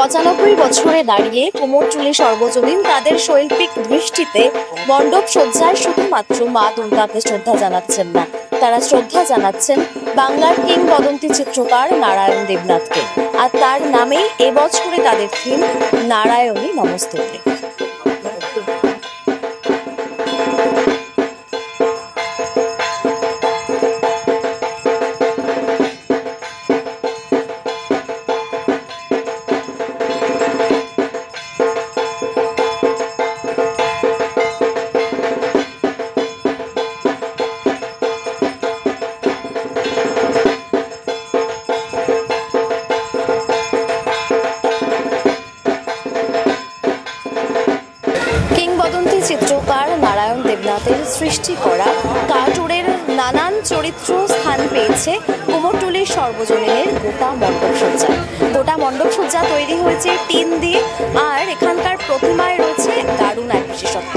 ৯৫ বছরে দাঁড়িয়ে কুমোরটুলি সর্বজনীন তাদের শৈল্পিক দৃষ্টিতে মণ্ডপ সজ্জায় শুধুমাত্র মা দুর্গাকে শ্রদ্ধা জানাচ্ছেন না, তারা শ্রদ্ধা জানাচ্ছেন বাংলার কিংবদন্তি চিত্রকার নারায়ণ দেবনাথকে। আর তার নামেই এবছরে তাদের থিম নারায়ণী নমস্তুতে। কিংবদন্তি চিত্রকার নারায়ণ দেবনাথের সৃষ্টি করা কার্টুনের নানান চরিত্র স্থান পেয়েছে কুমোরটুলির সর্বজনীনের গোটা মণ্ডপসজ্জা। গোটা মণ্ডপসজ্জা তৈরি হয়েছে টিন দিয়ে, আর এখানকার প্রতিমায় রয়েছে দারুণ এক বিশেষত্ব,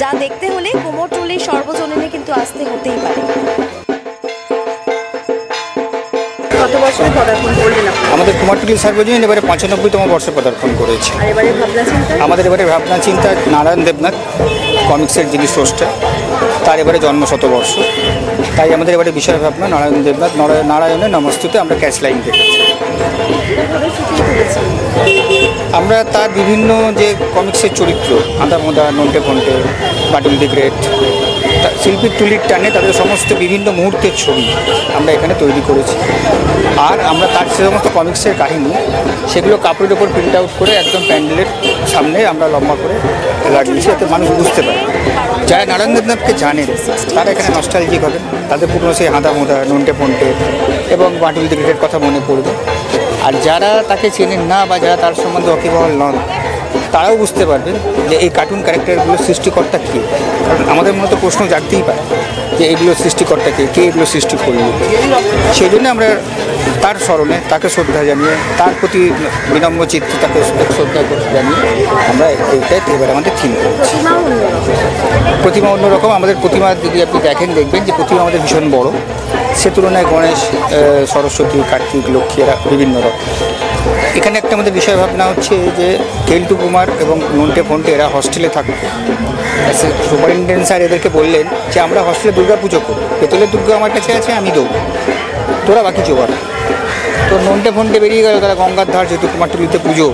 যা দেখতে হলে কুমোরটুলির সর্বজনীনে কিন্তু আসতে হতেই পারে। কত বছর পদার্পণ করলেন আপনারা? আমাদের কুমোরটুলি সর্বজনীন এবারে ৯৫তম বর্ষে পদার্পণ করেছে। আমাদের এবারে ভাবনা চিন্তা নারায়ণ দেবনাথ কমিক্সের যিনি স্রষ্টা, তার এবারে জন্ম শতবর্ষ, তাই আমাদের এবারে বিষয় ভাবনা নারায়ণ দেবনাথ নারায়ণের নমস্তুতে আমরা ক্যাচ লাইন দেখেছি। আমরা তার বিভিন্ন যে কমিক্সের চরিত্র আদামোদা, নন্টে ফন্টে, বাটুল দি গ্রেট, শিল্পীর তুলির টানে তাদের সমস্ত বিভিন্ন মুহূর্তের ছবি আমরা এখানে তৈরি করেছি। আর আমরা তার সে সমস্ত কমিক্সের কাহিনী সেগুলো কাপড়ের ওপর প্রিন্ট আউট করে একদম প্যান্ডেলের সামনে আমরা লম্বা করে লাগিয়েছি, যাতে মানুষ বুঝতে পারে। যারা নারায়ণ দেবনাথকে জানেন তারা এখানে নস্টালজিক হবেন, তাদের পুরনো সেই আদামোদা, নন্টে ফন্টে এবং বাটুল দি গ্রেটের কথা মনে পড়বে। আর যারা তাকে চেনেন না বা যারা তার সম্বন্ধে ওয়াকিবহাল নন, তারাও বুঝতে পারবেন যে এই কার্টুন ক্যারেক্টারগুলোর সৃষ্টিকর্তা কে। কারণ আমাদের মনে তো প্রশ্ন জাগতেই পারে যে এইগুলোর সৃষ্টিকর্তা কে এগুলো সৃষ্টি করল। সেই জন্য আমরা তার স্মরণে তাকে শ্রদ্ধা জানিয়ে, তার প্রতি বিনম্র চিত্তে তাকে শ্রদ্ধা জানিয়ে আমরা এইটাই এবার আমাদের থিম করছি। প্রতিমা অন্যরকম। আমাদের প্রতিমা যদি আপনি দেখেন দেখবেন যে প্রতিমা আমাদের ভীষণ বড়, সে তুলনায় গণেশ, সরস্বতী, কার্তিক, লক্ষ্মী এরা বিভিন্ন রকম। এখানে একটা আমাদের বিষয় ভাবনা হচ্ছে যে কেলটু কুমার এবং নন্টে ফন্টে এরা হস্টেলে থাকতো। সুপারিনটেন্ডেন্ট স্যার এদেরকে বললেন যে আমরা হস্টেলে দুর্গা পুজো করি, পেতলের দুর্গা আমার কাছে আছে, আমি দেবো, তোরা বাকি জোগাড়। তো নন্টে ফন্টে বেরিয়ে গেল, তারা গঙ্গার ধার, যেহেতু কুমারটুলিতে পুজো,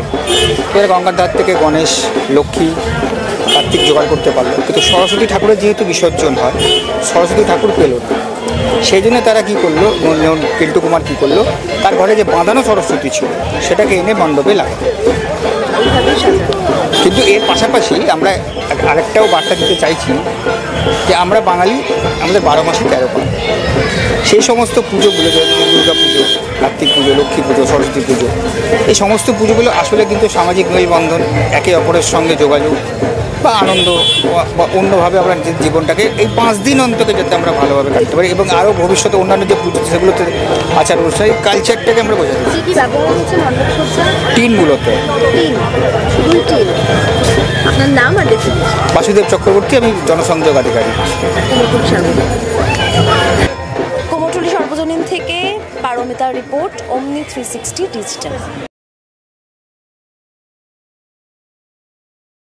এরা গঙ্গার ধার থেকে গণেশ, লক্ষ্মী, কার্তিক জোগাড় করতে পারলো। কিন্তু সরস্বতী ঠাকুরের যেহেতু বিসর্জন হয়, সরস্বতী ঠাকুর পেল না। সেই জন্য তারা কী করলো, কেলটু কুমার কী করলো, তার ঘরে যে বাঁধানো সরস্বতী ছিল সেটাকে এনে মণ্ডপে লাগালো। কিন্তু এর পাশাপাশি আমরা আরেকটাও বার্তা দিতে চাইছি যে আমরা বাঙালি, আমাদের ১২ মাসে ১৩ পার্বণ। সেই সমস্ত পুজোগুলো, দুর্গা পুজো, কার্তিক পুজো, লক্ষ্মী পুজো, সরস্বতী পুজো, এই সমস্ত পুজোগুলো আসলে কিন্তু সামাজিক মেলবন্ধন, একে অপরের সঙ্গে যোগাযোগ বা আনন্দ বা অন্যভাবে আমরা জীবনটাকে এই 5 দিন অন্তকে যাতে আমরা ভালোভাবে কাটতে পারি এবং আরও ভবিষ্যতে অন্যান্য যে পুজো সেগুলোতে আচার অনুষ্ঠান, এই কালচারটাকে আমরা বোঝাতে পারি। টিন মূলত। আপনার নাম আর বাসুদেব চক্রবর্তী, আমি জনসংযোগ আধিকারিক। কুমোরটুলি সর্বজনীন থেকে পারমিতার রিপোর্ট, অমনি 360 ডিজিটাল।